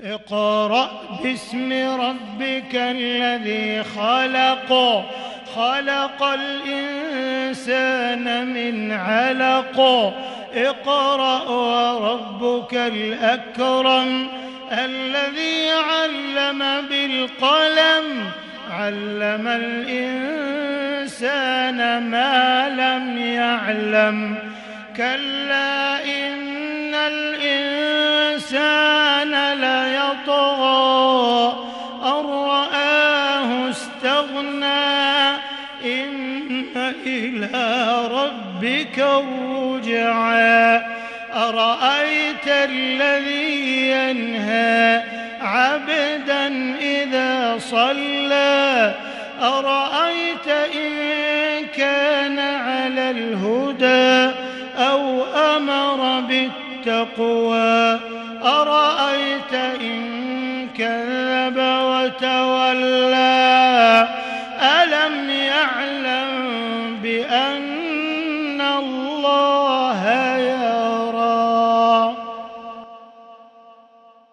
اقرأ باسم ربك الذي خلق، خلق الإنسان من علق. اقرأ وربك الأكرم الذي علم بالقلم، علم الإنسان ما لم يعلم. كلا إن الإنسان ليطغى أن رآه استغنى، إن إلى ربك الرجعى. أرأيت الذي ينهى عبدا إذا صلى، أرأيت إن كان على الهدى أو أمر بالتقوى، أرأيت إن كذب وتولى.